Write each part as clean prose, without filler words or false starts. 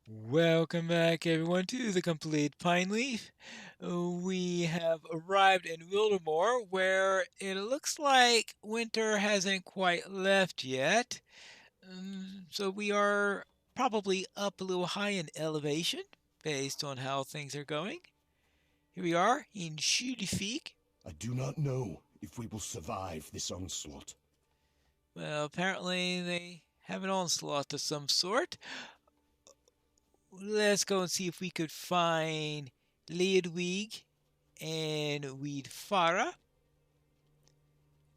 Welcome back, everyone, to the Complete Pineleaf. We have arrived in Wildermore, where it looks like winter hasn't quite left yet. So we are probably up a little high in elevation, based on how things are going. Here we are in Schulifig. I do not know if we will survive this onslaught. Well, apparently they have an onslaught of some sort. Let's go and see if we could find Leodwig and Weedfara. I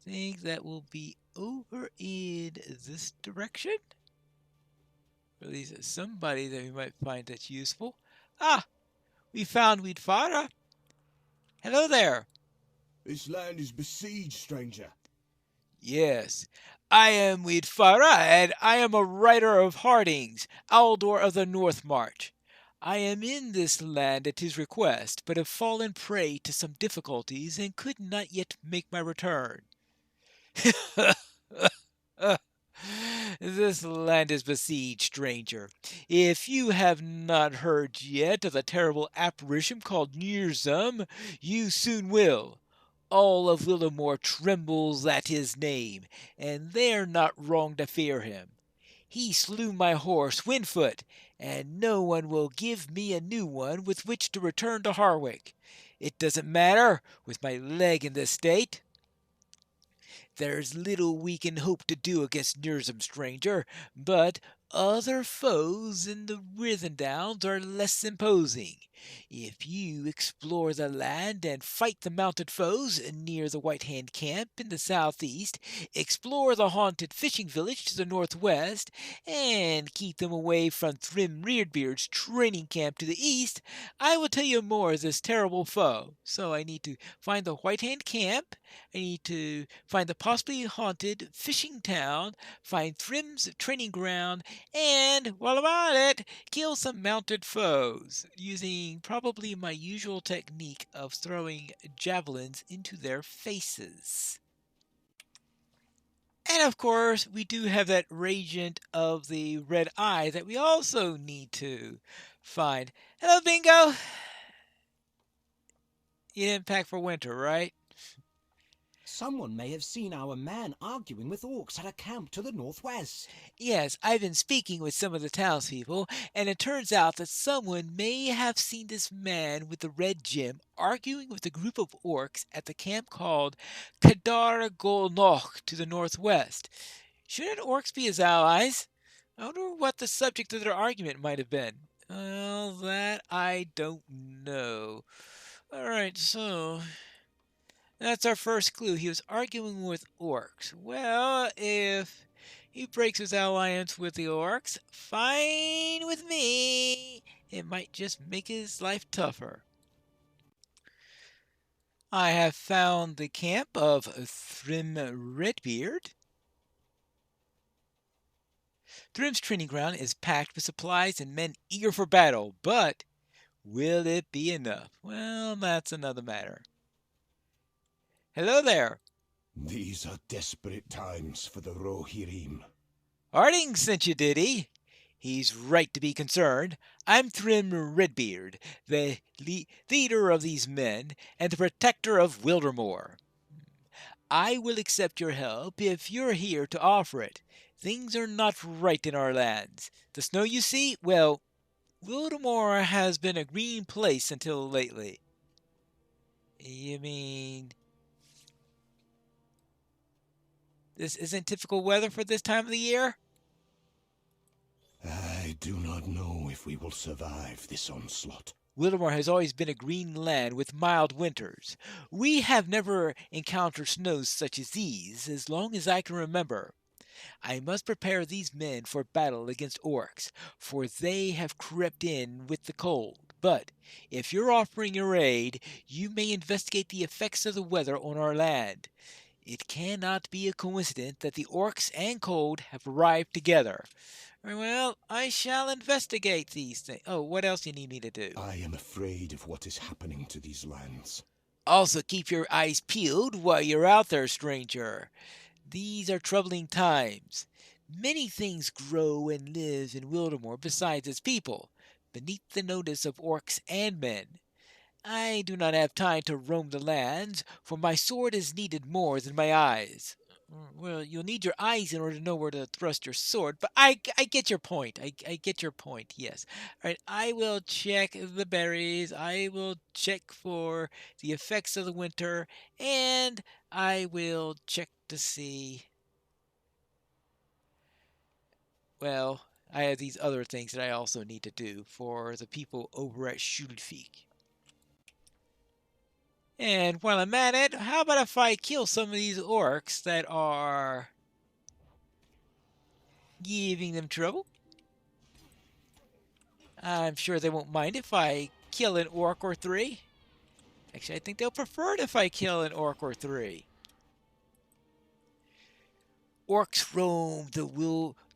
think that will be over in this direction. Or at least somebody that we might find that's useful. Ah, we found Weedfara. Hello there. This land is besieged, stranger. Yes, I am Weedfara, and I am a writer of Hardings, Aldor of the North March. I am in this land at his request, but have fallen prey to some difficulties and could not yet make my return. This land is besieged, stranger. If you have not heard yet of the terrible apparition called Nearsum, you soon will. All of Willamore trembles at his name, and they're not wrong to fear him. He slew my horse, Windfoot, and no one will give me a new one with which to return to Harwick. It doesn't matter, with my leg in this state. There's little we can hope to do against Nearsome, stranger, but other foes in the Rhythm Downs are less imposing. If you explore the land and fight the mounted foes near the White Hand camp in the southeast, explore the haunted fishing village to the northwest, and keep them away from Thrym Reardbeard's training camp to the east, I will tell you more of this terrible foe. So I need to find the White Hand camp, I need to find the possibly haunted fishing town, find Thrym's training ground, and while I'm at it, kill some mounted foes using probably my usual technique of throwing javelins into their faces. And of course, we do have that Regent of the Red Eye that we also need to find. Hello, Bingo! You didn't pack for winter, right? Someone may have seen our man arguing with orcs at a camp to the northwest. Yes, I've been speaking with some of the townspeople, and it turns out that someone may have seen this man with the red gem arguing with a group of orcs at the camp called Kadar Golnoch to the northwest. Shouldn't orcs be his allies? I wonder what the subject of their argument might have been. Well, that I don't know. Alright, so that's our first clue. He was arguing with orcs. Well, if he breaks his alliance with the orcs, fine with me. It might just make his life tougher. I have found the camp of Thrym Redbeard. Thrym's training ground is packed with supplies and men eager for battle, but will it be enough? Well, that's another matter. Hello there. These are desperate times for the Rohirrim. Harding sent you, did he? He's right to be concerned. I'm Thrym Redbeard, the leader of these men and the protector of Wildermore. I will accept your help if you're here to offer it. Things are not right in our lands. The snow you see, well, Wildermore has been a green place until lately. You mean this isn't typical weather for this time of the year? I do not know if we will survive this onslaught. Wildermore has always been a green land with mild winters. We have never encountered snows such as these as long as I can remember. I must prepare these men for battle against orcs, for they have crept in with the cold. But if you're offering your aid, you may investigate the effects of the weather on our land. It cannot be a coincidence that the orcs and cold have arrived together. Very well, I shall investigate these things. Oh, what else do you need me to do? I am afraid of what is happening to these lands. Also, keep your eyes peeled while you're out there, stranger. These are troubling times. Many things grow and live in Wildermore besides its people. beneath the notice of orcs and men. I do not have time to roam the lands, for my sword is needed more than my eyes. Well, you'll need your eyes in order to know where to thrust your sword, but I get your point. I get your point, yes. Alright, I will check the berries, I will check for the effects of the winter, and I will check to see. Well, I have these other things that I also need to do for the people over at Schulfik. And while I'm at it, how about if I kill some of these orcs that are giving them trouble? I'm sure they won't mind if I kill an orc or three. Actually, I think they'll prefer it if I kill an orc or three. Orcs roam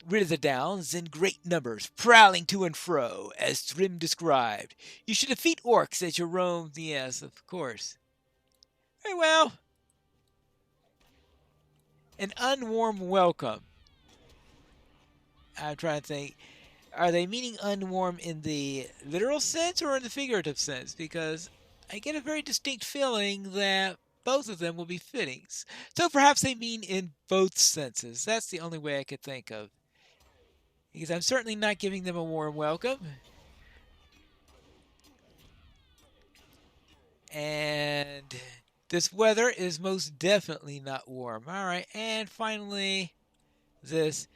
rid of the downs in great numbers, prowling to and fro, as Thrym described. You should defeat orcs as you roam. Yes, of course. Very well. An unwarm welcome. I'm trying to think. Are they meaning unwarm in the literal sense or in the figurative sense? Because I get a very distinct feeling that both of them will be fittings. So perhaps they mean in both senses. That's the only way I could think of. Because I'm certainly not giving them a warm welcome. And this weather is most definitely not warm. Alright, and finally, this.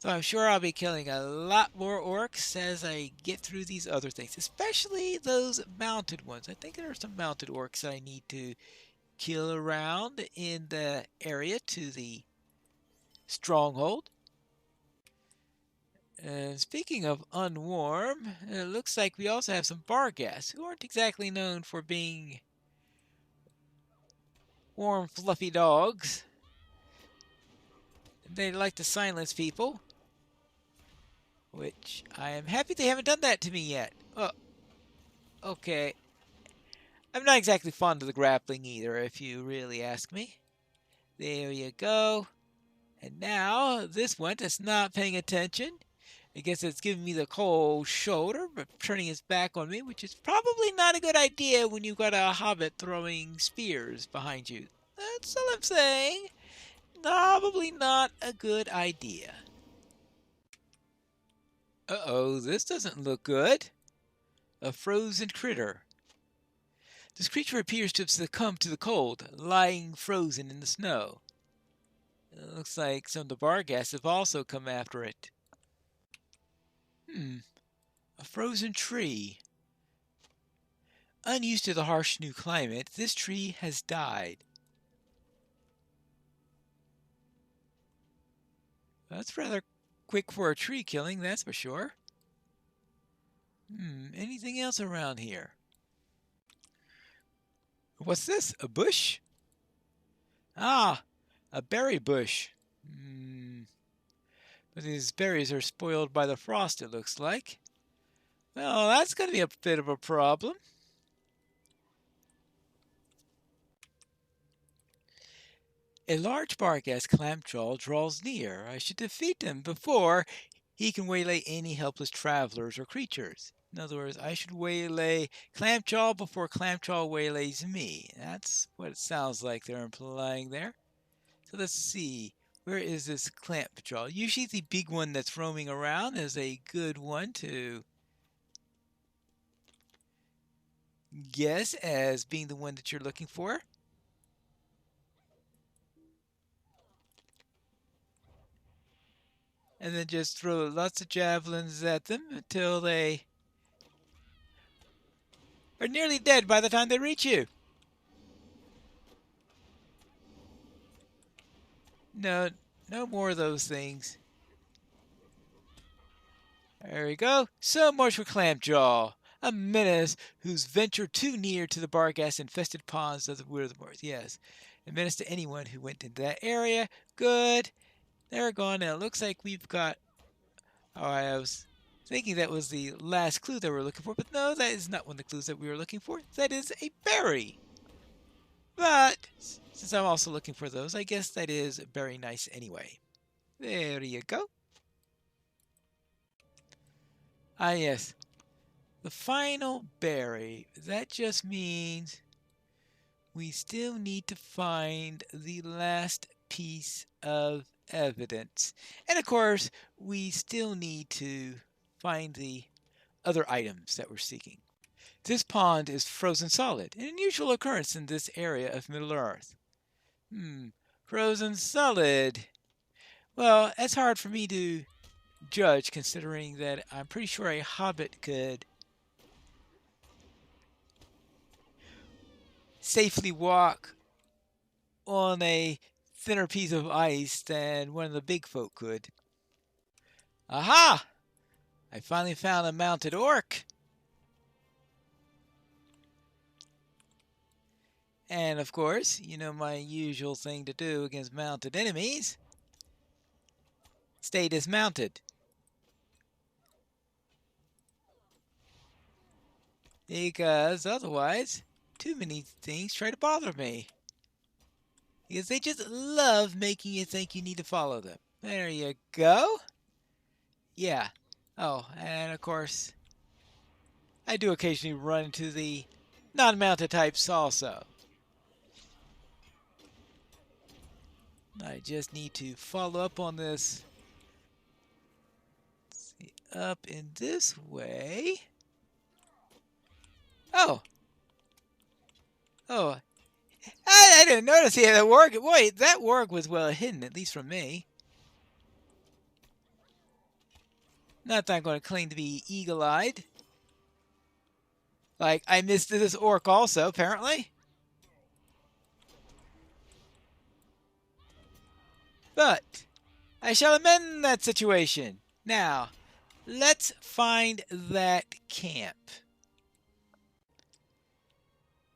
So I'm sure I'll be killing a lot more orcs as I get through these other things, especially those mounted ones. I think there are some mounted orcs that I need to kill around in the area to the stronghold. And speaking of unwarm, it looks like we also have some Barghast, who aren't exactly known for being warm, fluffy dogs. They like to silence people, which I am happy they haven't done that to me yet. Oh, okay. I'm not exactly fond of the grappling either, if you really ask me. There you go. And now, this one is not paying attention. I guess it's giving me the cold shoulder, but turning its back on me, which is probably not a good idea when you've got a hobbit throwing spears behind you. That's all I'm saying. Probably not a good idea. Uh-oh, this doesn't look good. A frozen critter. This creature appears to have succumbed to the cold, lying frozen in the snow. It looks like some of the Barghast have also come after it. A frozen tree. Unused to the harsh new climate, this tree has died. That's rather quick for a tree killing, that's for sure. Anything else around here? What's this? A bush? Ah, a berry bush. But these berries are spoiled by the frost, it looks like. Well, that's going to be a bit of a problem. A large Barghast Clamjaw draws near. I should defeat him before he can waylay any helpless travelers or creatures. In other words, I should waylay Clamjaw before Clamjaw waylays me. That's what it sounds like they're implying there. So let's see. Where is this Clamjaw? Usually the big one that's roaming around is a good one to guess as being the one that you're looking for. And then just throw lots of javelins at them until they are nearly dead by the time they reach you. No, no more of those things. There we go. So much for Clamjaw, a menace who's ventured too near to the Barghast-infested ponds of the Wyrthmores. Yes, a menace to anyone who went into that area. Good. They're gone. Now it looks like we've got... Oh, I was thinking that was the last clue that we were looking for, but no, that is not one of the clues that we were looking for. That is a berry. But since I'm also looking for those, I guess that is very nice anyway. There you go. Ah, yes. The final berry. That just means we still need to find the last piece of evidence. And of course, we still need to find the other items that we're seeking. This pond is frozen solid, an unusual occurrence in this area of Middle-earth. Frozen solid. Well, that's hard for me to judge, considering that I'm pretty sure a hobbit could safely walk on a thinner piece of ice than one of the big folk could. Aha! I finally found a mounted orc. And of course, you know my usual thing to do against mounted enemies. Stay dismounted. Because otherwise, too many things try to bother me. Because they just love making you think you need to follow them. There you go. Yeah. Oh, and of course, I do occasionally run into the non-mounted types also. I just need to follow up on this. Let's see, up in this way. Oh. Oh. I didn't notice he had a warg. Wait, that warg was well hidden, at least from me. Not that I'm going to claim to be eagle-eyed. Like, I missed this orc also, apparently. But I shall amend that situation. Now, let's find that camp.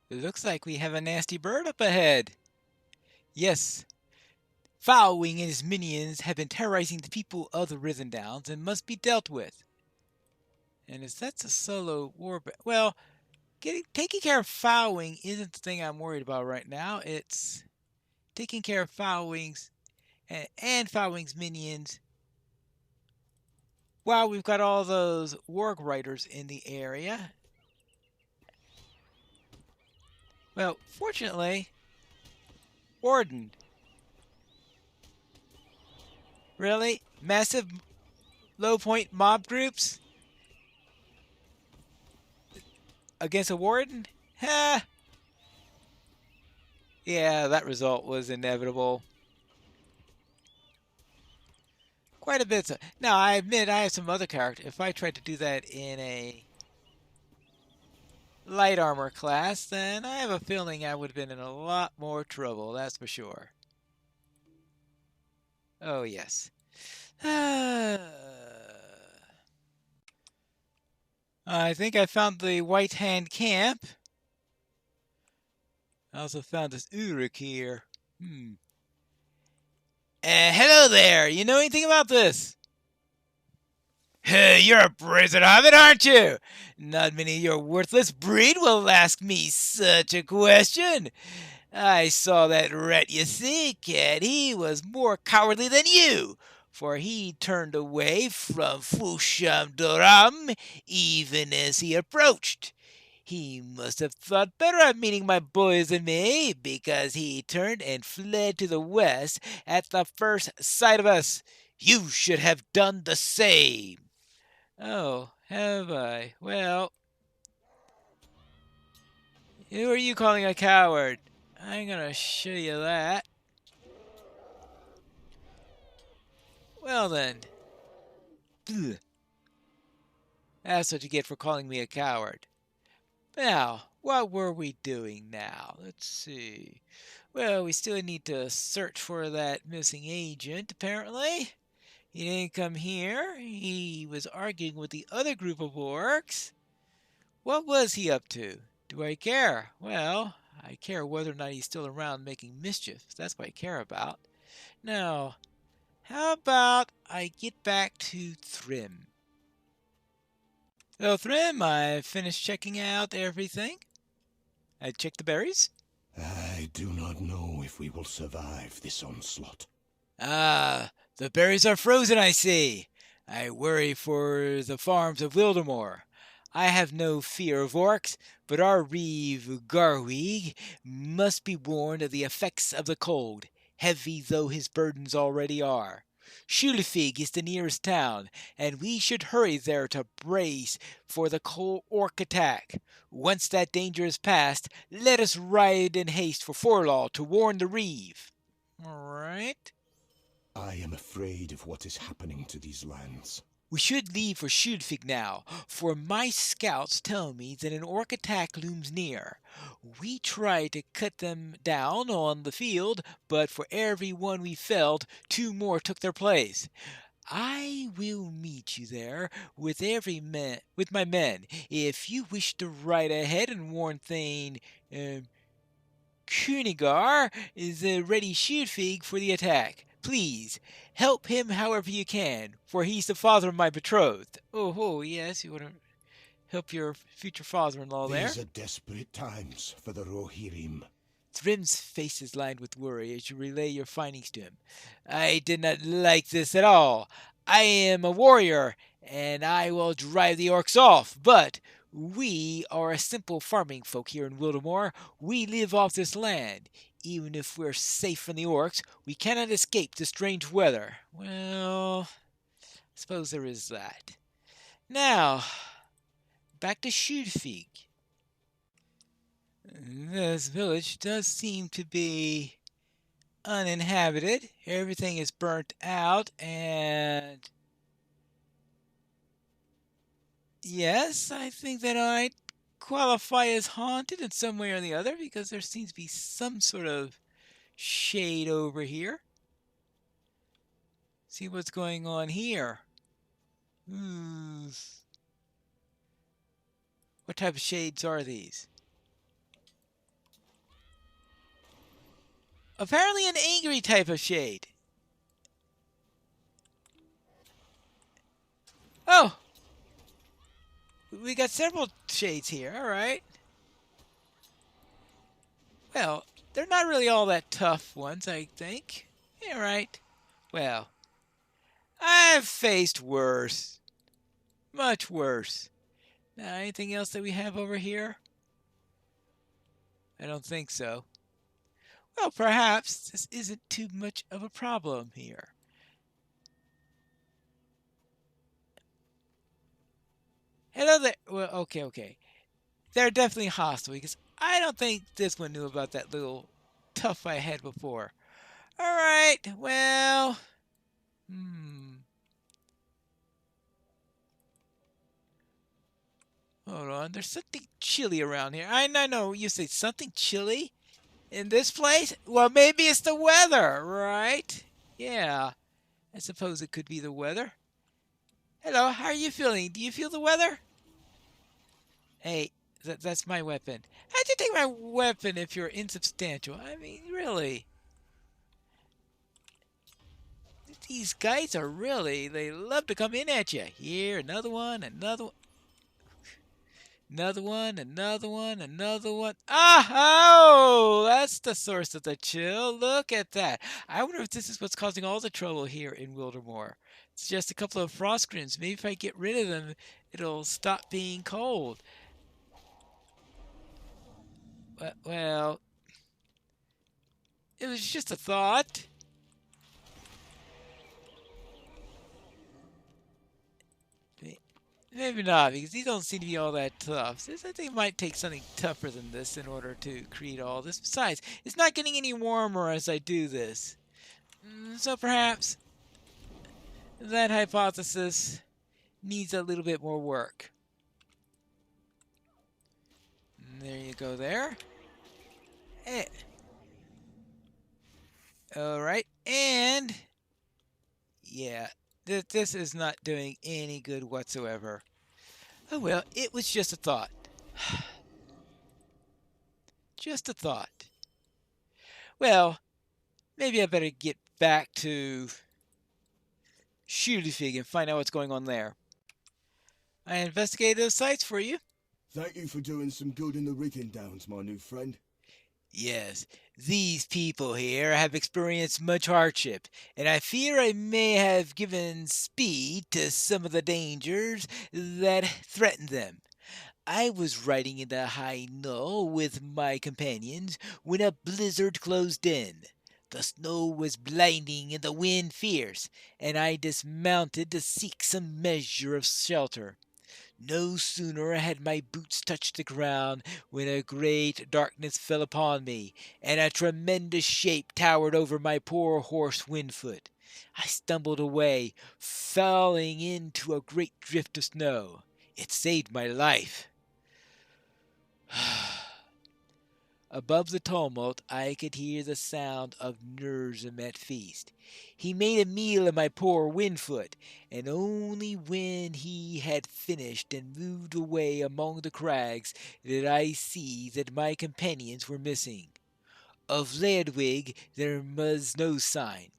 It looks like we have a nasty bird up ahead. Yes, Foulwing and his minions have been terrorizing the people of the Risen Downs and must be dealt with. And if that's a solo war... Well, taking care of Foulwing isn't the thing I'm worried about right now. It's taking care of Foulwing's and Foulwing's minions while we've got all those warg riders in the area. Well, fortunately, Warden. Really? Massive low point mob groups against a warden? Ha! Yeah, that result was inevitable. Quite a bit. So. Now, I admit I have some other character. If I tried to do that in a light armor class, then I have a feeling I would have been in a lot more trouble, that's for sure. Oh, yes. I think I found the White Hand camp. I also found this Uruk here. Hello there. You know anything about this? You're a brazen hobbit, aren't you? Not many of your worthless breed will ask me such a question. I saw that rat you seek, and he was more cowardly than you, for he turned away from Fusham Doram even as he approached. He must have thought better of meeting my boys and me, because he turned and fled to the west at the first sight of us. You should have done the same. Oh, have I? Well, who are you calling a coward? I'm gonna show you that. Well then. Ugh. That's what you get for calling me a coward. Now, what were we doing now? Let's see. Well, we still need to search for that missing agent, apparently. He didn't come here. He was arguing with the other group of orcs. What was he up to? Do I care? Well, I care whether or not he's still around making mischief. That's what I care about. Now, how about I get back to Thrym? So, Thrym, I finished checking out everything. I checked the berries. I do not know if we will survive this onslaught. Ah, the berries are frozen, I see. I worry for the farms of Wildemore. I have no fear of orcs, but our Reeve Garwig must be warned of the effects of the cold, heavy though his burdens already are. Schulfig is the nearest town, and we should hurry there to brace for the orc attack. Once that danger is past, let us ride in haste for Forlaw to warn the Reeve. All right. I am afraid of what is happening to these lands. We should leave for Schulfig now, for my scouts tell me that an orc attack looms near. We tried to cut them down on the field, but for every one we felled, 2 more took their place. I will meet you there with my men. If you wish to ride ahead and warn Thane Kunigar is a ready Schulfig for the attack. Please, help him however you can, for he's the father of my betrothed. Oh, yes, you want to help your future father-in-law there? These are desperate times for the Rohirrim. Thrym's face is lined with worry as you relay your findings to him. I did not like this at all. I am a warrior, and I will drive the orcs off, but we are a simple farming folk here in Wildemore. We live off this land. Even if we're safe from the orcs, we cannot escape the strange weather. Well, I suppose there is that. Now, back to Schulfig. This village does seem to be uninhabited. Everything is burnt out, and yes, I think that I qualify as haunted in some way or the other because there seems to be some sort of shade over here. See what's going on here. What type of shades are these? Apparently an angry type of shade. Oh! We got several shades here, alright. Well, they're not really all that tough ones, I think. Yeah, right. Well, I've faced worse. Much worse. Now, anything else that we have over here? I don't think so. Well, perhaps this isn't too much of a problem here. Hello there. Well, okay. They're definitely hostile because I don't think this one knew about that little tough I had before. All right. Well, hold on. There's something chilly around here. I know you say something chilly in this place. Well, maybe it's the weather, right? Yeah. I suppose it could be the weather. Hello, how are you feeling? Do you feel the weather? Hey, that's my weapon. How'd you take my weapon if you're insubstantial? I mean, really. These guys are really, they love to come in at you. Here, another one, another one. Another one, another one, another one. Oh, that's the source of the chill. Look at that. I wonder if this is what's causing all the trouble here in Wildemore. It's just a couple of frostgrins. Maybe if I get rid of them, it'll stop being cold. Well, it was just a thought. Maybe not, because these don't seem to be all that tough. I think it might take something tougher than this in order to create all this. Besides, it's not getting any warmer as I do this. So perhaps that hypothesis needs a little bit more work. There you go there. Alright, and yeah, this is not doing any good whatsoever. Oh well, it was just a thought. Just a thought. Well, maybe I better get back to Schulfig and find out what's going on there. I investigated those sites for you. Thank you for doing some good in the rigging downs, my new friend. Yes, these people here have experienced much hardship, and I fear I may have given speed to some of the dangers that threaten them. I was riding in the high knoll with my companions when a blizzard closed in. The snow was blinding and the wind fierce, and I dismounted to seek some measure of shelter. No sooner had my boots touched the ground when a great darkness fell upon me, and a tremendous shape towered over my poor horse Windfoot. I stumbled away, falling into a great drift of snow. It saved my life. Above the tumult I could hear the sound of Nurzim at feast. He made a meal of my poor Windfoot, and only when he had finished and moved away among the crags did I see that my companions were missing. Of Ledwig there was no sign,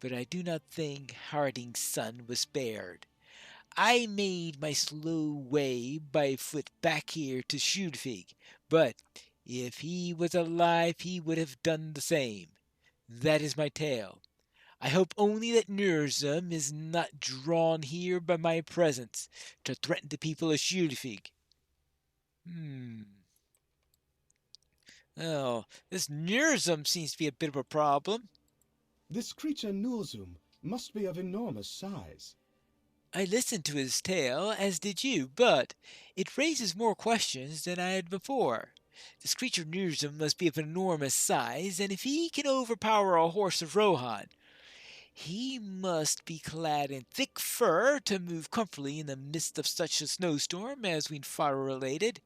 but I do not think Harding's son was spared. I made my slow way by foot back here to Schudvig, but if he was alive he would have done the same. That is my tale. I hope only that Nurzum is not drawn here by my presence to threaten the people of Schudvig. Hmm. Oh, this Nurzum seems to be a bit of a problem. This creature Nurzum must be of enormous size. I listened to his tale, as did you, but it raises more questions than I had before. This creature nears him must be of enormous size, and if he can overpower a horse of Rohan, he must be clad in thick fur to move comfortably in the midst of such a snowstorm as Windfire related.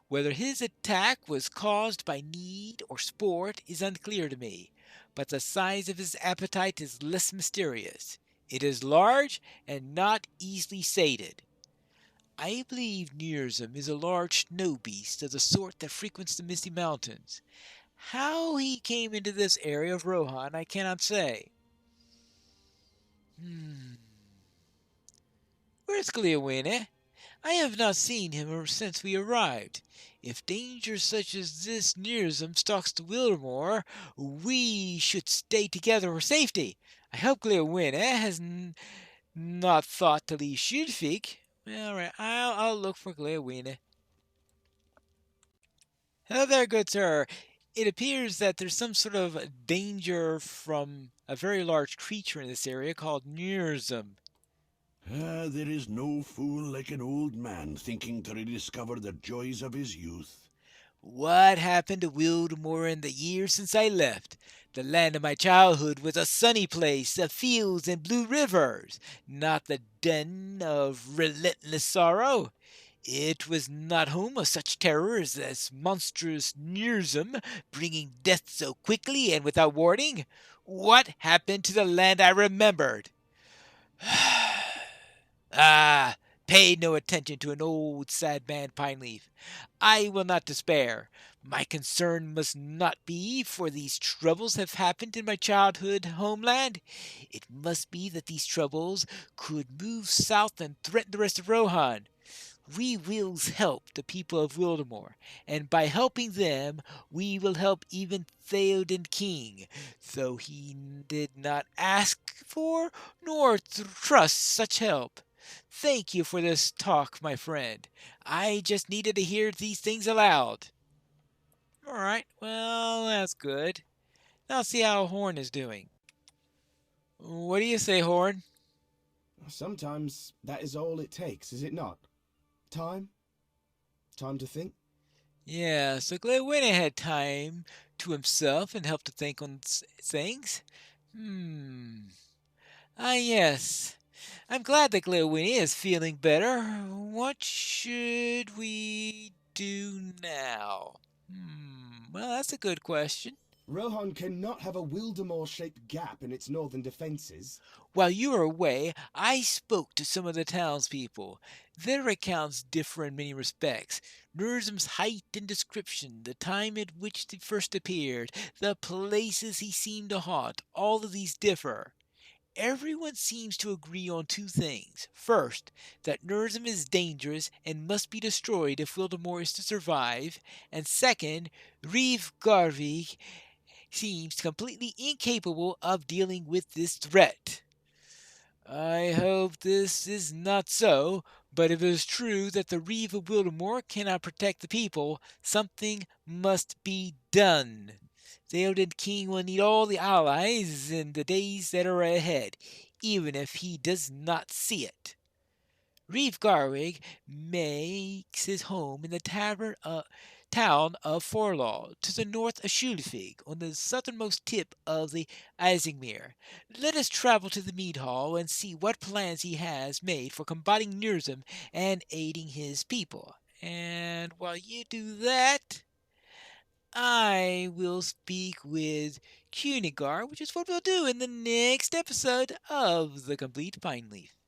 Whether his attack was caused by need or sport is unclear to me, but the size of his appetite is less mysterious. It is large and not easily sated. I believe Nearsum is a large snow beast of the sort that frequents the Misty Mountains. How he came into this area of Rohan I cannot say. Hmm. Where's Gleowin, I have not seen him since we arrived. If danger such as this nears him stalks the Wildermore, we should stay together for safety. I hope Gleowin has not thought to leave Schudvig. All right, I'll look for Gleowin. Hello there, good sir. It appears that there's some sort of danger from a very large creature in this area called Nearsum. There is no fool like an old man thinking to rediscover the joys of his youth. What happened to Wildemore in the years since I left? The land of my childhood was a sunny place of fields and blue rivers, not the den of relentless sorrow. It was not home of such terrors as monstrous Nearsum, bringing death so quickly and without warning. What happened to the land I remembered? Ah, pay no attention to an old sad man, Pineleaf. I will not despair. My concern must not be for these troubles have happened in my childhood homeland. It must be that these troubles could move south and threaten the rest of Rohan. We will help the people of Wildemore, and by helping them, we will help even Theoden King, though he did not ask for nor trust such help. Thank you for this talk, my friend. I just needed to hear these things aloud. All right, well, that's good. Now see how Horn is doing. What do you say, Horn? Sometimes that is all it takes, is it not? Time? Time to think? Yeah, so Glenwynne had time to himself and helped to think on things. Hmm. Ah, yes. I'm glad that Glenwynne is feeling better. What should we do now? Well, that's a good question. Rohan cannot have a Wildemore-shaped gap in its northern defences. While you were away, I spoke to some of the townspeople. Their accounts differ in many respects. Nurzum's height and description, the time at which he first appeared, the places he seemed to haunt, all of these differ. Everyone seems to agree on two things. First, that Nurzim is dangerous and must be destroyed if Wildemore is to survive. And second, Reeve Garvey seems completely incapable of dealing with this threat. I hope this is not so, but if it is true that the Reeve of Wildemore cannot protect the people, something must be done. Theoden King will need all the allies in the days that are ahead, even if he does not see it. Reeve Garwig makes his home in the town of Forlaw, to the north of Schulefig, on the southernmost tip of the Isingmere. Let us travel to the mead hall and see what plans he has made for combating Nurzim and aiding his people. And while you do that, I will speak with Kunigar, which is what we'll do in the next episode of The Complete Pine Leaf.